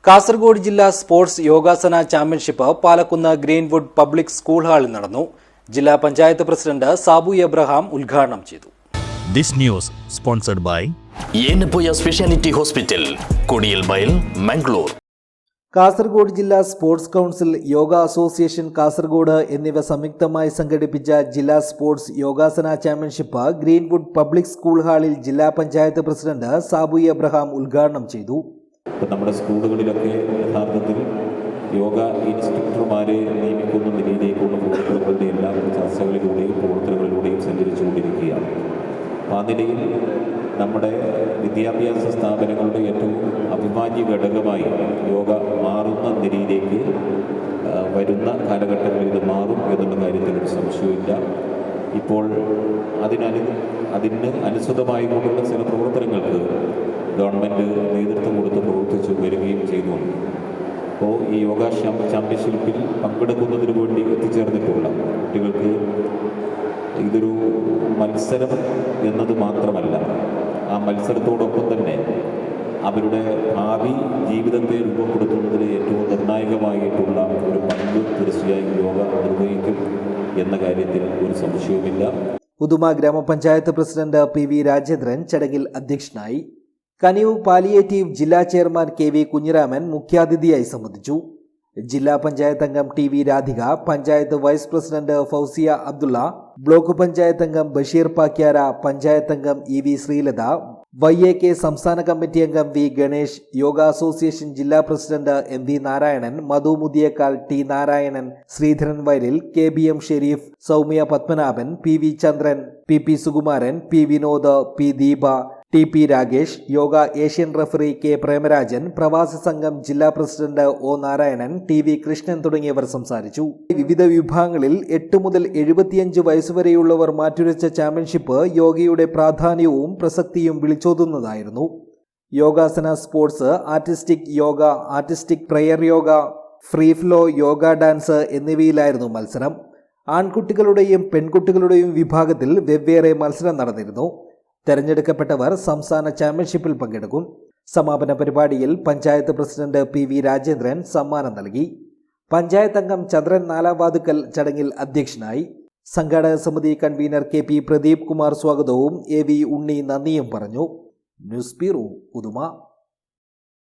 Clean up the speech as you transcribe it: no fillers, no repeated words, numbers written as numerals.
കാസർഗോഡ് ജില്ലാ sports yogasana championship Palakkunnu Greenwood public school ഹാളിൽ നടന്നു. ജില്ലാ പഞ്ചായത്ത് പ്രസിഡന്റ് സാബു എബ്രഹാം ഉദ്ഘാടനം ചെയ്തു. This news sponsored by Yenappoya Speciality Hospital, Kodiyalbayal, Mangalore. Kasaragod ജില്ലാ sports council, yoga association Kasaragod എന്നിവ സംയുക്തമായി സംഘടിപ്പിച്ച ജില്ലാ sports yogasana championship Greenwood public school ഹാളിൽ ജില്ലാ പഞ്ചായത്ത് പ്രസിഡന്റ് സാബു എബ്രഹാം ഉദ്ഘാടനം ചെയ്തു. നമ്മുടെ സ്കൂളുകളിലൊക്കെ യഥാർത്ഥത്തിൽ യോഗ ഇൻസ്ട്രക്ടർമാരെ നിയമിക്കുന്ന നിലയിലേക്കുള്ള പ്രവർത്തനങ്ങളുടെ എല്ലാം ചർച്ചകളിലൂടെയും പ്രവർത്തനങ്ങളിലൂടെയും സഞ്ചരിച്ചുകൊണ്ടിരിക്കുകയാണ്. ആ നിലയിൽ നമ്മുടെ വിദ്യാഭ്യാസ സ്ഥാപനങ്ങളുടെ ഏറ്റവും അഭിമാന്യ ഘടകമായി യോഗ മാറുന്ന നിലയിലേക്ക് വരുന്ന കാലഘട്ടങ്ങളിൽ ഇത് മാറും എന്നുള്ള കാര്യത്തിൽ ഒരു സംശയമില്ല. ഇപ്പോൾ അതിന് അനുസൃതമായി കൊണ്ടുള്ള ചില പ്രവർത്തനങ്ങൾക്ക് ഗവൺമെൻറ് നേതൃത്വം കൊടുത്ത് പ്രവർത്തിച്ചു വരികയും ചെയ്യുന്നുണ്ട്. അപ്പോൾ ഈ യോഗ ചാമ്പ്യൻഷിപ്പിൽ പങ്കെടുക്കുന്നതിന് വേണ്ടി എത്തിച്ചേർന്നിട്ടുള്ള കുട്ടികൾക്ക് ഇതൊരു മത്സരം എന്നത് മാത്രമല്ല, ആ മത്സരത്തോടൊപ്പം തന്നെ അവരുടെ ഭാവി ജീവിതത്തെ രൂപപ്പെടുത്തുന്നതിൽ ഏറ്റവും നിർണായകമായിട്ടുള്ള ഒരു പങ്ക് തീർച്ചയായും യോഗ നിർവഹിക്കും എന്ന കാര്യത്തിൽ ഒരു സംശയവുമില്ല. ഉദുമ ഗ്രാമപഞ്ചായത്ത് പ്രസിഡന്റ് പി വി രാജേന്ദ്രൻ ചടങ്ങിൽ അധ്യക്ഷനായി. കനിവ് പാലിയേറ്റീവ് ജില്ലാ ചെയർമാൻ കെ വി കുഞ്ഞിരാമൻ മുഖ്യാതിഥിയായി സംബന്ധിച്ചു. ജില്ലാ പഞ്ചായത്ത് അംഗം T V Radhika, panchayat vice president Fousiya Abdulla, block panchayat അംഗം ബഷീർ പാക്യാര, പഞ്ചായത്ത് അംഗം ഇ വി ശ്രീലത, YAK സംസ്ഥാന കമ്മിറ്റി അംഗം വി ഗണേഷ്, യോഗ അസോസിയേഷൻ ജില്ലാ president M V Narayanan, Madhu Muthiyekkal, T Narayanan, Sreedharan Vayalil, KBM Sherif, Soumya Padmanabhan, P V Chandran, P Sukumaran, P Vinod, P Deepa, TP Ragesh, yoga Asian referee K Premarajan, പ്രവാസി സംഘം ജില്ലാ president O Narayanan, TV Krishnan തുടങ്ങിയവർ സംസാരിച്ചു. വിവിധ വിഭാഗങ്ങളിൽ 8 മുതൽ 75 വയസ്സുവരെയുള്ളവർ മാറ്റുരച്ച ചാമ്പ്യൻഷിപ്പ് യോഗയുടെ പ്രാധാന്യവും പ്രസക്തിയും വിളിച്ചോതുന്നതായിരുന്നു. Yogasana sports, artistic yoga, artistic prayer yoga, free flow yoga dance എന്നിവയിലായിരുന്നു മത്സരം. ആൺകുട്ടികളുടെയും പെൺകുട്ടികളുടെയും വിഭാഗത്തിൽ വെവ്വേറെ മത്സരം നടന്നിരുന്നു. തെരഞ്ഞെടുക്കപ്പെട്ടവർ സംസ്ഥാന ചാമ്പ്യൻഷിപ്പിൽ പങ്കെടുക്കും. സമാപന പരിപാടിയിൽ panchayat president P V Rajendran സമ്മാനം നൽകി. പഞ്ചായത്ത് അംഗം ചന്ദ്രൻ നാലാവാതുക്കൽ ചടങ്ങിൽ അധ്യക്ഷനായി. സംഘാടക സമിതി കൺവീനർ KP പ്രദീപ് കുമാർ സ്വാഗതവും AV ഉണ്ണി നന്ദിയും പറഞ്ഞു. News bureau, Uduma.